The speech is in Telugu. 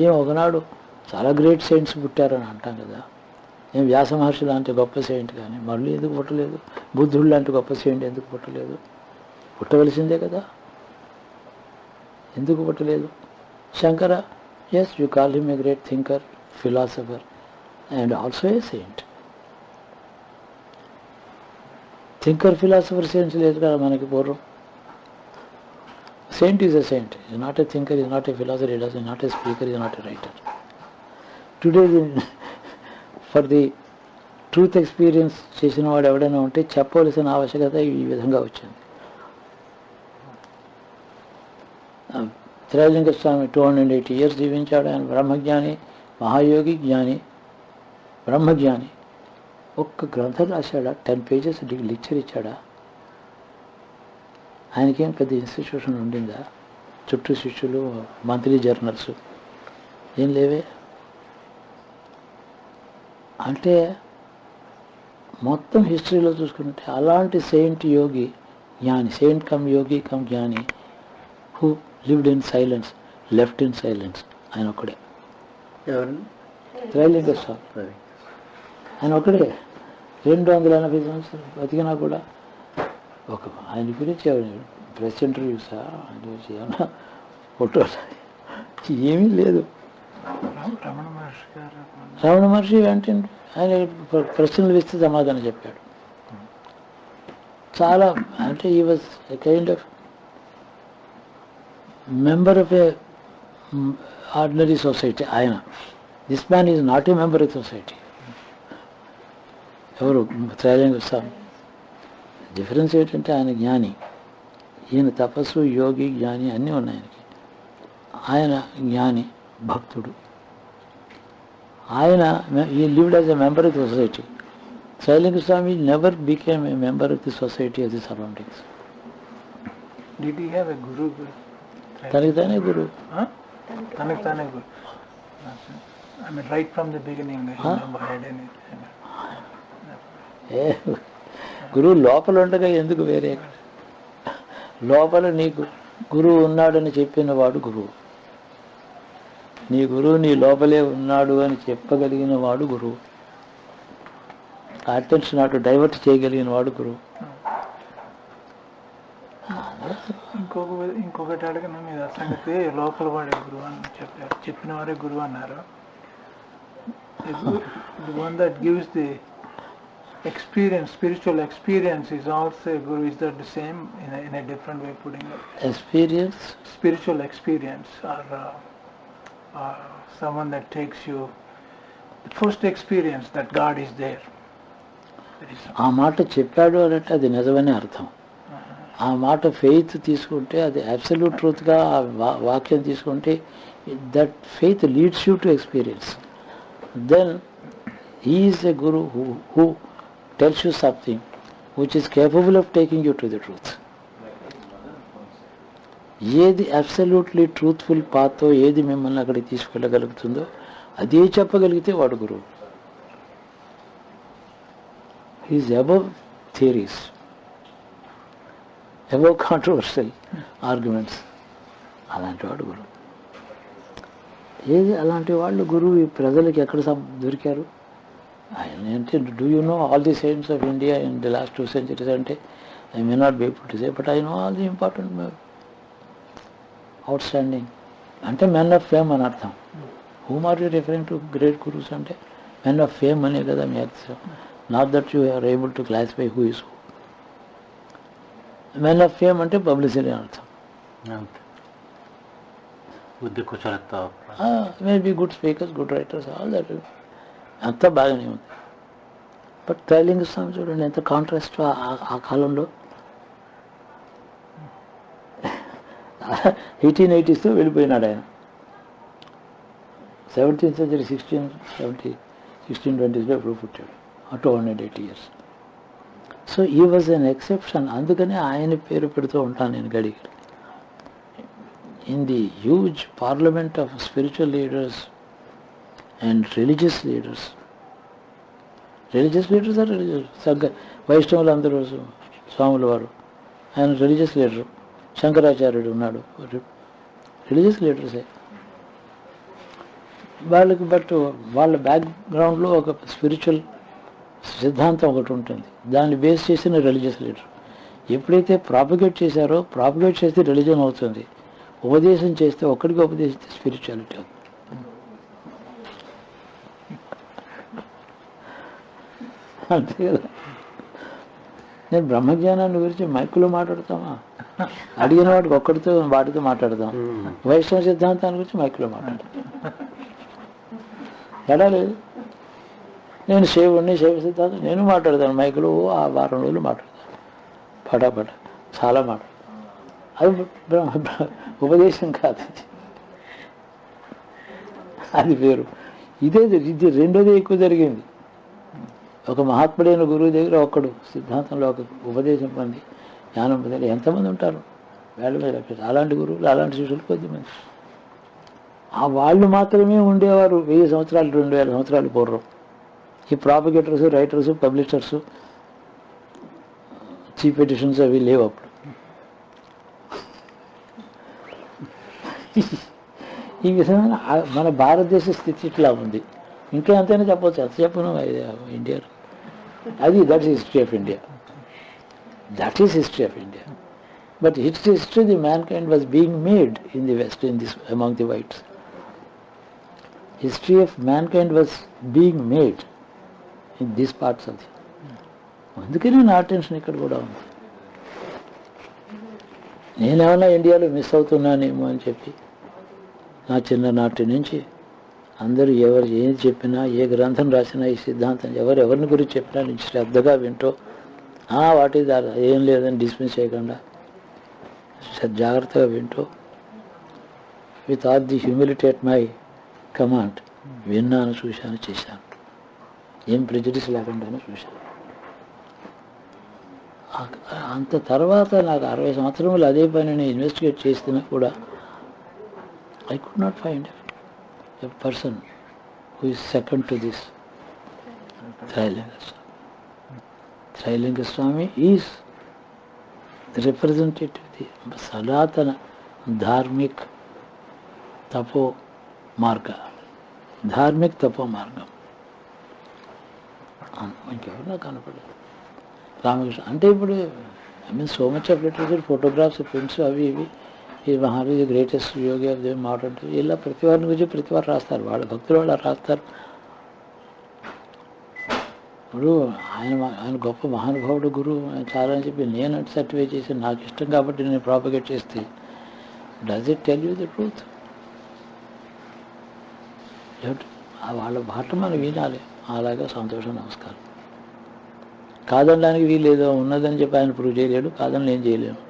ఏం ఒకనాడు చాలా గ్రేట్ సెయింట్స్ పుట్టారని అంటాం కదా, ఏం వ్యాస మహర్షి లాంటి గొప్ప సెయింట్ కానీ మళ్ళీ ఎందుకు పుట్టలేదు? బుద్ధుడు లాంటి గొప్ప సెయింట్ ఎందుకు పుట్టలేదు? పుట్టవలసిందే కదా, ఎందుకు పుట్టలేదు? Shankara, yes you call him a great thinker, philosopher and also a saint. Thinker, philosopher, saints లేదు కదా మనకి పూర్వం. Saint is a saint. He is not a thinker, he is not a philosopher, he is not a speaker, he is not a writer. Today, for the truth experience చేసిన వాడు ఎవడైనా ఉంటే చెప్పవలసిన ఆవశ్యకత ఈ విధంగా వచ్చింది. త్రైలింగ స్వామి 280 years జీవించాడు. ఆయన బ్రహ్మజ్ఞాని, మహాయోగి, జ్ఞాని, బ్రహ్మజ్ఞాని. ఒక్క గ్రంథం రాశాడా? 10 pages లెక్చర్ ఇచ్చాడా? ఆయనకేం పెద్ద ఇన్స్టిట్యూషన్ ఉండిందా? చుట్టూ శిష్యులు, మంత్లీ జర్నల్స్ ఏం లేవే. అంటే మొత్తం హిస్టరీలో చూసుకుంటే అలాంటి సెయింట్, యోగి, జ్ఞాని, సెయింట్ కమ్ యోగి కమ్ జ్ఞాని, who lived in silence, left in silence, ఆయన ఒక్కడే. ఎవరు? త్రైలింగ స్వామి. ఆయన ఒక్కడే 280 సంవత్సరాలు బతికినా కూడా ఒక ఆయన గురించి ప్రెస్ ఇంటర్వ్యూసా, ఆయన గురించి ఏమన్నా ఫోటోలు ఏమీ లేదు. రమణ మహర్షి అంటే ఆయన ప్రశ్నలు వేస్తే సమాధానం చెప్పాడు. చాలా అంటే ఈ was a kind of member of a ordinary society. ఆయన this man is not a member of society. ఎవరు? త్రైలింగ స్వామి. డిఫరెన్స్ ఏంటంటే ఆయన జ్ఞాని, ఈయన తపస్సు, యోగి, జ్ఞాని అన్నీ ఉన్నాయి ఆయనకి. ఆయన జ్ఞాని, భక్తుడు. ఆయన ఈ lived as a member of the society. Trailanga Swami never became a member of the society of the surroundings. Did he have a guru? తనకి తానే గురువు. తనకి తానే గురు. I mean, right from the beginning, he never had any. గురువు లోపల ఉండగా ఎందుకు వేరే? లోపల నీకు గురువు ఉన్నాడని చెప్పిన వాడు గురువు. నీ గురువు నీ లోపలే ఉన్నాడు అని చెప్పగలిగిన వాడు గురువు. అటెన్షన్ అటు డైవర్ట్ చేయగలిగిన వాడు గురువు. ఇంకొకటి అడగను, మీద సంగతి లోపల వాడే గురువు అని చెప్పారు, చెప్పిన వారే గురువు అన్నారు. The one that gives the experience, spiritual experience is also a guru. Is that the same in a different way putting it? Experience? Spiritual experience, or someone that takes you the first experience that God is there. ఆ మాట చెప్పాడు అని అంటే అది నిజమని అర్థం. ఆ మాట ఫెయిత్ తీసుకుంటే, అది అబ్సల్యూట్ ట్రూత్గా ఆ వాక్యం తీసుకుంటే, that faith leads you to experience. Then he is a guru who tells you something which is capable of taking you to the truth. ఏది అబ్సల్యూట్లీ ట్రూత్ఫుల్ పాత్తో, ఏది మిమ్మల్ని అక్కడికి తీసుకెళ్ళగలుగుతుందో అదే చెప్పగలిగితే వాడు గురువు. He is above theories, above controversial arguments. అలాంటి వాడు గురువు. ఏది అలాంటి వాళ్ళు గురువు ఈ ప్రజలకి ఎక్కడ దొరికారు? అంటే do you know all the saints of India in the last 2 centuries అంటే I may not be able to say, but I know all the important outstanding అంటే మెన్ ఆఫ్ ఫేమ్ అని అర్థం. Whom are you referring to great gurus అంటే మెన్ ఆఫ్ ఫేమ్ అనే కదా మీ అర్థం. Not that you are able to classify who is who. Men of fame అంటే పబ్లిసిటీ అని అర్థం. Maybe good speakers, good writers, all that అంతా బాగానే ఉంది. బట్ త్రైలింగ స్వామి చూడండి ఎంత కాంట్రాస్ట్ ఆ కాలంలో. 1880s వెళ్ళిపోయినాడు ఆయన. 17th century 1620s ఎప్పుడు పుట్టాడు. 280 years. సో ఈ వాజ్ అన్ ఎక్సెప్షన్. అందుకనే ఆయన పేరు పెడుతూ ఉంటాను నేను గడికి. In the huge parliament of spiritual leaders and religious leaders are religious. సంఘ వైష్ణవులు అందరూ స్వాముల వారు. ఆయన రిలీజియస్ లీడరు. శంకరాచార్యుడు ఉన్నాడు, రిలీజియస్ లీడర్సే. వాళ్ళకి బట్ వాళ్ళ బ్యాక్గ్రౌండ్లో ఒక స్పిరిచువల్ సిద్ధాంతం ఒకటి ఉంటుంది, దాన్ని బేస్ చేసిన రిలీజియస్ లీడర్. ఎప్పుడైతే ప్రాపగేట్ చేశారో, ప్రాపగేట్ చేస్తే రిలీజన్ అవుతుంది, ఉపదేశం చేస్తే ఒక్కడికి ఉపదేశిస్తే స్పిరిచువాలిటీ అవుతుంది. అంతే కదా. నేను బ్రహ్మజ్ఞానాన్ని గురించి మైకులో మాట్లాడతామా? అడిగిన వాటికి ఒక్కడితో వాటితో మాట్లాడదాం. వైష్ణవ సిద్ధాంతాన్ని గురించి మైకులో మాట్లాడతాం. ఎలా లేదు? నేను శైవుడిని, శైవ సిద్ధాంతం నేను మాట్లాడతాను మైకులో. ఆ వారం రోజులు మాట్లాడతాను, పటాపట చాలా మాట్లాడతాను. అది ఉపదేశం కాదు, అది వేరు. ఇది రెండోది ఎక్కువ జరిగింది. ఒక మహాత్ముడైన గురువు దగ్గర ఒక్కడు సిద్ధాంతంలో ఒక ఉపదేశం పొంది జ్ఞానం పొంది ఎంతమంది ఉంటారు వేళ మీద. అలాంటి గురువులు, అలాంటి శిష్యులు కొద్దిమంది. ఆ వాళ్ళు మాత్రమే ఉండేవారు 1000 సంవత్సరాలు 2000 సంవత్సరాలు పూర్వం. ఈ ప్రాపగేటర్స్, రైటర్స్, పబ్లిషర్స్, చీఫ్ ఎడిషన్స్ అవి లేవు అప్పుడు. ఈ విధమైన మన భారతదేశ స్థితి ఇట్లా ఉంది. ఇంకా ఎంతైనా చెప్పవచ్చు, ఎంత చెప్పను ఇండియాలో. That is history of India. That is history of India. But history the man kind was being made in the west, in this among the whites. History of man kind was being made in these parts of the. అందుకనే నా అటెన్షన్ ఇక్కడ కూడా ఉంది. నేనేమన్నా ఇండియాలో మిస్ అవుతున్నానేమో అని చెప్పి నా చిన్ననాటి నుంచి అందరూ ఎవరు ఏం చెప్పినా, ఏ గ్రంథం రాసినా, ఈ సిద్ధాంతం ఎవరిని గురించి చెప్పినా నేను శ్రద్ధగా వింటూ వాటి ద్వారా ఏం లేదని డిస్మిస్ చేయకుండా జాగ్రత్తగా వింటూ with all the humility at my command విన్నాను, చూశాను, చేశాను. ఏం ప్రెజుడిస్ లేకుండానే చూశాను. అంత తర్వాత నాకు 60 సంవత్సరములు అదే పనిని ఇన్వెస్టిగేట్ చేసినా కూడా I could not find a person who is second to this Trailinga Swami. Trailinga Swami is the representative of the Sanatana Dharmic Tapo Marga. Dharmic Tapo Marga. ఇంకెవరు కనపడలేదు. రామకృష్ణ అంటే ఇప్పుడు so much of literature, photographs, prints అవి ఇవి. ఈ మహారాజు greatest Yogi of the modern ఇలా ప్రతి వారిని గురించి ప్రతి వారు రాస్తారు, వాళ్ళ భక్తులు వాళ్ళు రాస్తారు. ఇప్పుడు ఆయన గొప్ప మహానుభావుడు గురువు చాలా అని చెప్పి నేను సర్టిఫై చేసి నాకు ఇష్టం కాబట్టి నేను ప్రాపగేట్ చేస్తే does it tell you the truth? వాళ్ళ మాట మనం వినాలి. అలాగే సంతోషం, నమస్కారం. కాదనడానికి వీలేదో ఉన్నదని చెప్పి ఆయన ప్రూవ్ చేయలేడు, కాదని నేను చేయలేను.